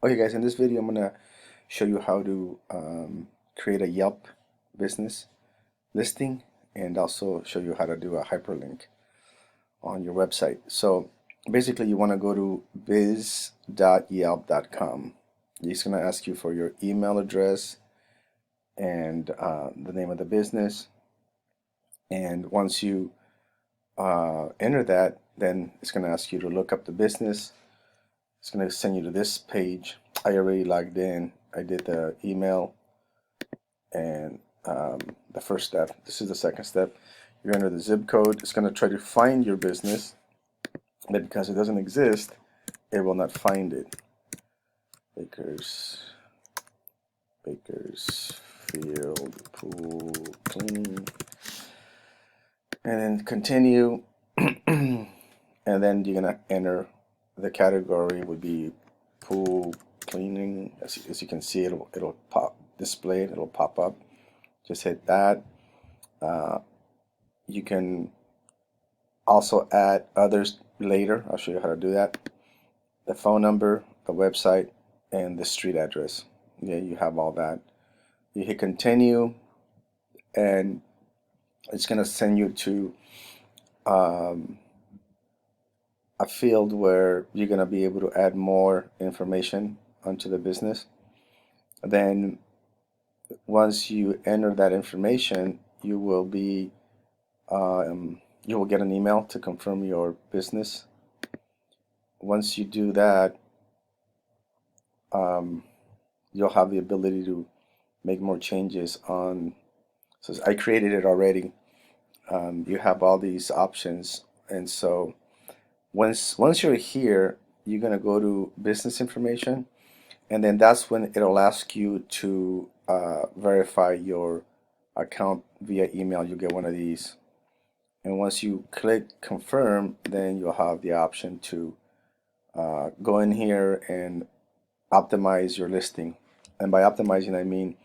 Okay guys, in this video I'm gonna show you how to create a Yelp business listing and also show you how to do a hyperlink on your website. So basically you want to go to biz.yelp.com. It's gonna ask you for your email address and the name of the business, and once you enter that, then it's gonna ask you to look up the business. It's going to send you to this page. I already logged in. I did the email and the first step. This is the second step. You enter the zip code. It's going to try to find your business, but because it doesn't exist, it will not find it. Bakersfield Pool Cleaning. And then continue. And then you're going to enter the category would be pool cleaning. As you can see, it'll pop display it, it'll pop up. Just hit that. You can also add others later. I'll show you how to do that. The phone number, the website, and the street address. Yeah, you have all that. You hit continue, and it's gonna send you to a field where you're going to be able to add more information onto the business. Then once you enter that information, you will be you will get an email to confirm your business. Once you do that, you'll have the ability to make more changes on. So I created it already. You have all these options, and so once you're here, you're gonna go to business information, and then that's when it'll ask you to verify your account via email. You get one of these, and once you click confirm, then you'll have the option to go in here and optimize your listing. And by optimizing, I mean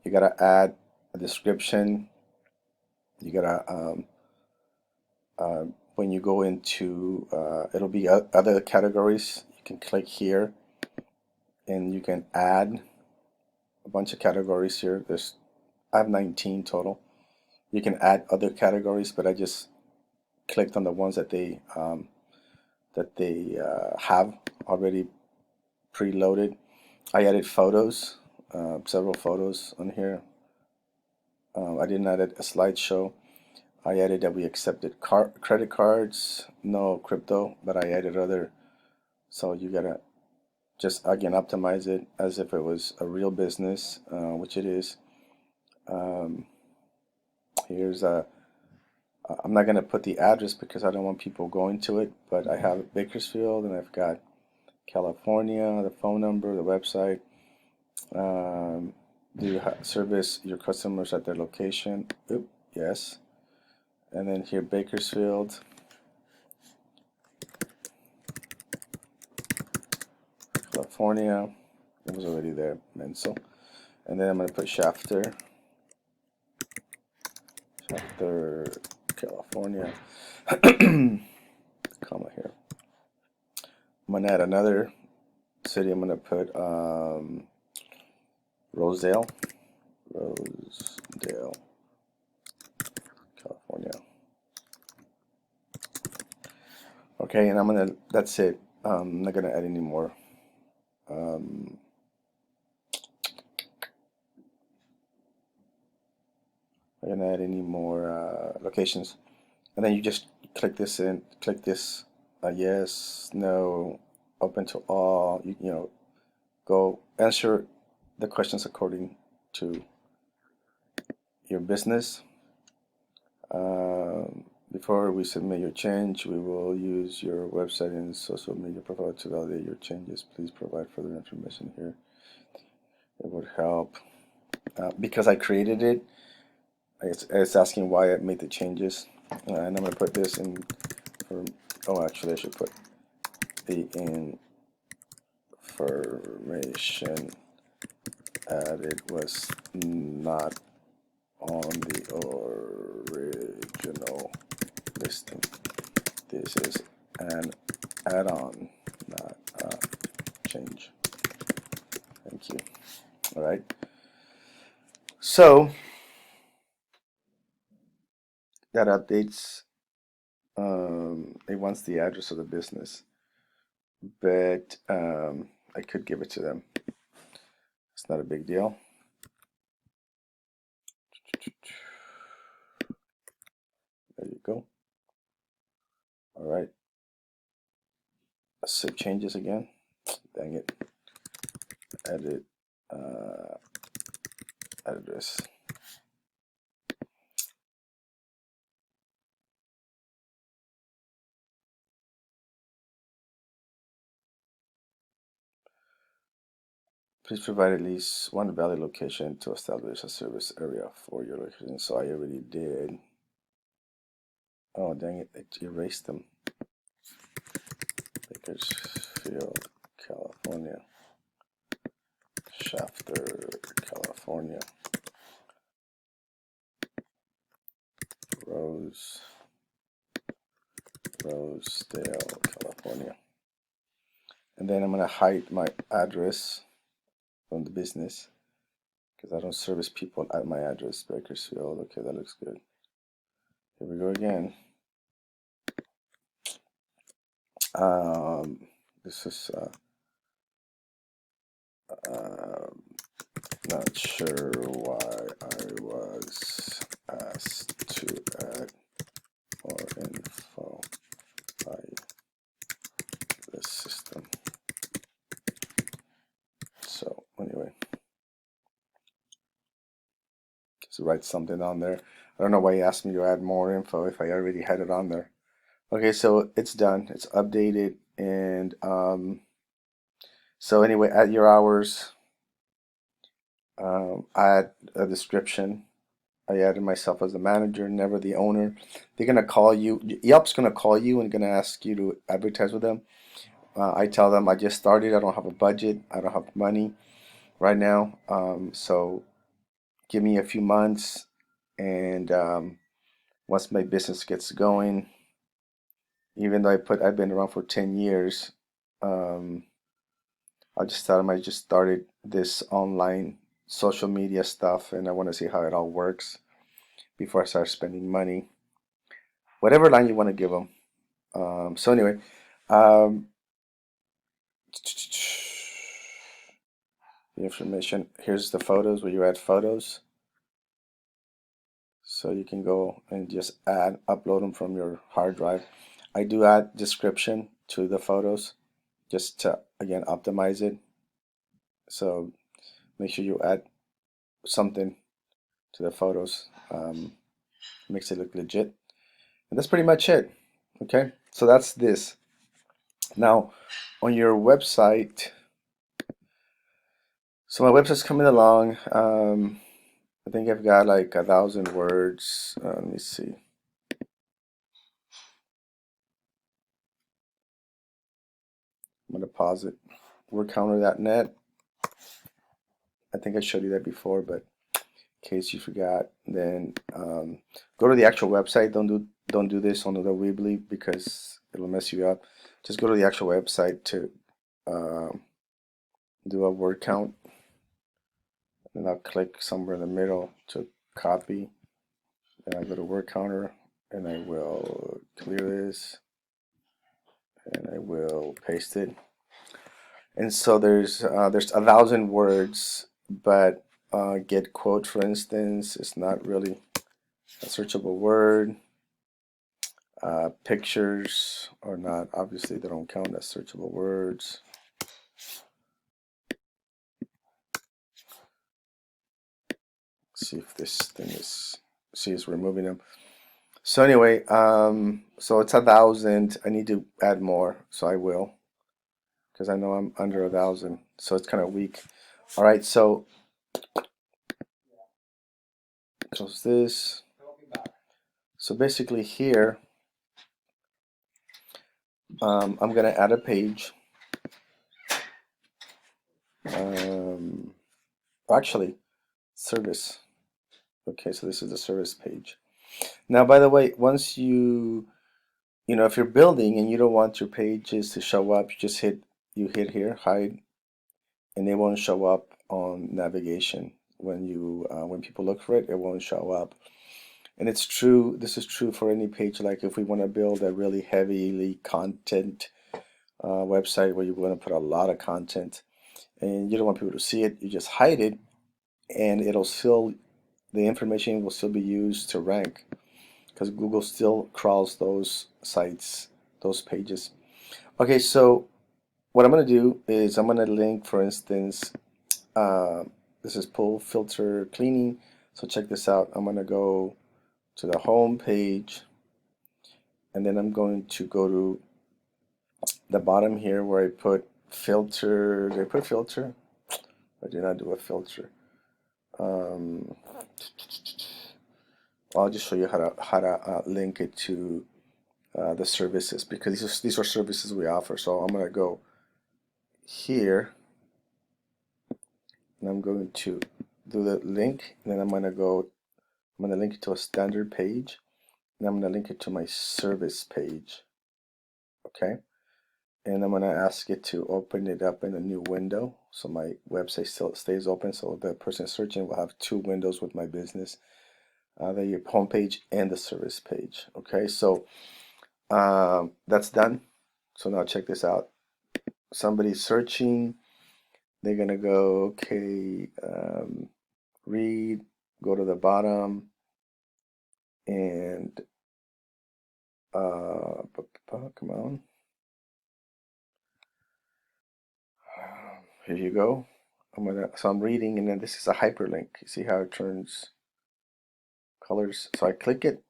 you gotta add a description. You gotta when you go into it'll be other categories. You can click here and you can add a bunch of categories here. I have 19 total. You can add other categories, but I just clicked on the ones that they have already preloaded. I added photos, several photos on here. I didn't add a slideshow. I added that we accepted credit cards, no crypto, but I added other. So you gotta just again optimize it as if it was a real business, which it is. Here's I'm not gonna put the address because I don't want people going to it, but I have Bakersfield and I've got California, the phone number, the website. Do you service your customers at their location? Oop, yes. And then here Bakersfield, California, it was already there, Menso. And then I'm going to put Shafter, California, comma here. I'm going to add another city. I'm going to put Rosedale, California. Okay, and that's it. I'm not gonna add any more. I'm not gonna add any more locations. And then you just click this yes, no, open to all. You know, go answer the questions according to your business. Before we submit your change, we will use your website and social media profile to validate your changes. Please provide further information here. It would help. Because I created it, it's asking why I made the changes. And I'm going to put this in for, oh, actually I should put the information added was not on the original listing. This is an add-on, not a change. Thank you. All right. So that updates. It wants the address of the business, but I could give it to them. It's not a big deal. There you go. All right. Save changes again. Dang it. Edit address. Please provide at least one valid location to establish a service area for your location. So I already did. Oh, dang it. It erased them. Bakersfield, California. Shafter, California. Rosedale, California. And then I'm going to hide my address from the business because I don't service people at my address. Bakersfield. Okay, that looks good. Here we go again. This is not sure why I was asked to add more info by the system. So anyway, just write something on there. I don't know why he asked me to add more info if I already had it on there. Okay, so it's done. It's updated, and so anyway, at your hours, add a description. I added myself as the manager, never the owner. They're gonna call you. Yelp's gonna call you and gonna ask you to advertise with them. I tell them I just started. I don't have a budget. I don't have money right now. So give me a few months, and once my business gets going, even though I've been around for 10 years, I just tell them I just started this online social media stuff, and I want to see how it all works before I start spending money. Whatever line you want to give them. So anyway, um, the information. Here's the photos where you add photos. So you can go and just upload them from your hard drive. I do add description to the photos just to, again, optimize it. So make sure you add something to the photos. Makes it look legit. And that's pretty much it. Okay, so that's this. Now, on your website, so my website's coming along. I think I've got like 1,000 words. Let me see. I'm gonna pause it. WordCounter.net. I think I showed you that before, but in case you forgot, then go to the actual website. Don't do this on the Weebly because it'll mess you up. Just go to the actual website to do a word count, and I'll click somewhere in the middle to copy. And I go to word counter, and I will clear this, and I will paste it. And so there's 1,000 words, but get quote, for instance, is not really a searchable word. Pictures are not, obviously they don't count as searchable words. See if this thing is, see, it's removing them. So anyway, so it's 1,000. I need to add more, so I will, because I know I'm under 1,000, so it's kind of weak. All right, so close this. So basically here, I'm gonna add a page. Actually, service. Okay, so this is the service page. Now, by the way, once you know, if you're building and you don't want your pages to show up, you hit here, hide, and it won't show up on navigation. When people look for it, it won't show up. And it's true, this is true for any page. Like if we want to build a really heavily content website where you want to put a lot of content and you don't want people to see it, you just hide it, and the information will still be used to rank, because Google still crawls those sites, those pages. Okay, so what I'm going to do is I'm going to link, for instance, this is pull filter cleaning. So check this out. I'm going to go to the home page, and then I'm going to go to the bottom here where I put filter. Did I put filter? I did not do a filter. I'll just show you how to link it to the services, because these are services we offer. So I'm going to go here, and I'm going to do the link, and then I'm going to link it to a standard page, and I'm going to link it to my service page. Okay, and I'm going to ask it to open it up in a new window, so my website still stays open, so the person searching will have two windows with my business, the home page and the service page. Okay, so that's done. So now check this out. Somebody's searching, they're gonna go, okay, read, go to the bottom, and come on, here you go. So I'm reading, and then this is a hyperlink. You see how it turns colors? So I click it,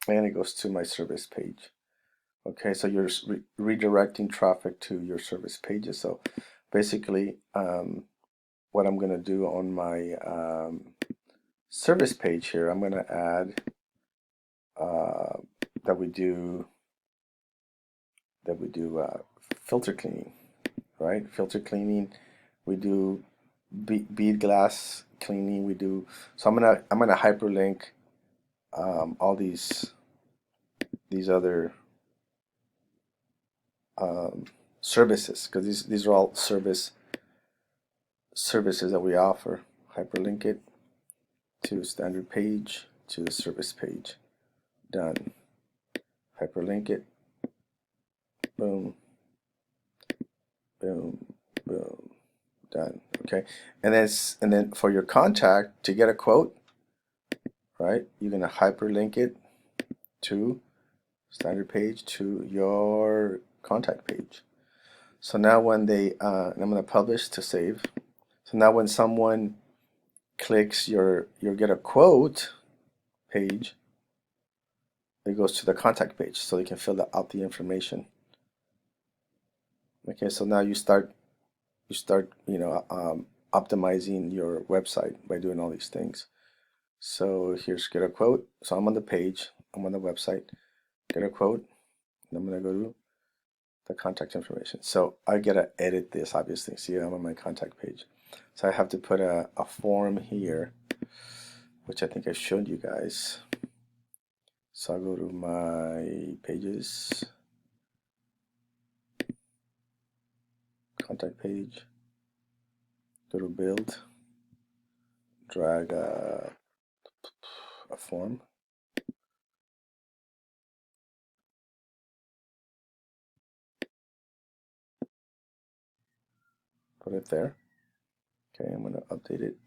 and it goes to my service page. Okay, so you're redirecting traffic to your service pages. So basically, what I'm going to do on my service page here, I'm going to add that we do filter cleaning, right? Filter cleaning. We do bead glass cleaning. We do. So I'm gonna hyperlink all these other services, because these are all services that we offer. Hyperlink it to standard page, to the service page. Done. Hyperlink it. Boom. Boom. Boom. Done. Okay. And then for your contact, to get a quote, right? You're gonna hyperlink it to standard page, to your contact page. So now when they, I'm gonna publish to save. So now when someone clicks your get a quote page, it goes to the contact page, so they can fill out the information. Okay, so now you start optimizing your website by doing all these things. So here's get a quote. So I'm on the page, I'm on the website, get a quote, and I'm gonna go to the contact information. So I gotta edit this, obviously. See, I'm on my contact page. So I have to put a form here, which I think I showed you guys. So I'll go to my pages, contact page, go to build, drag a form. Put it there. Okay, I'm gonna update it.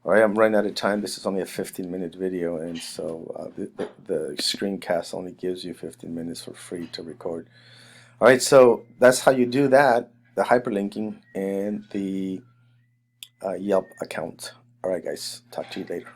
All right, I'm running out of time. This is only a 15-minute video, and so the screencast only gives you 15 minutes for free to record. All right, so that's how you do that, the hyperlinking and the Yelp account. All right, guys, talk to you later.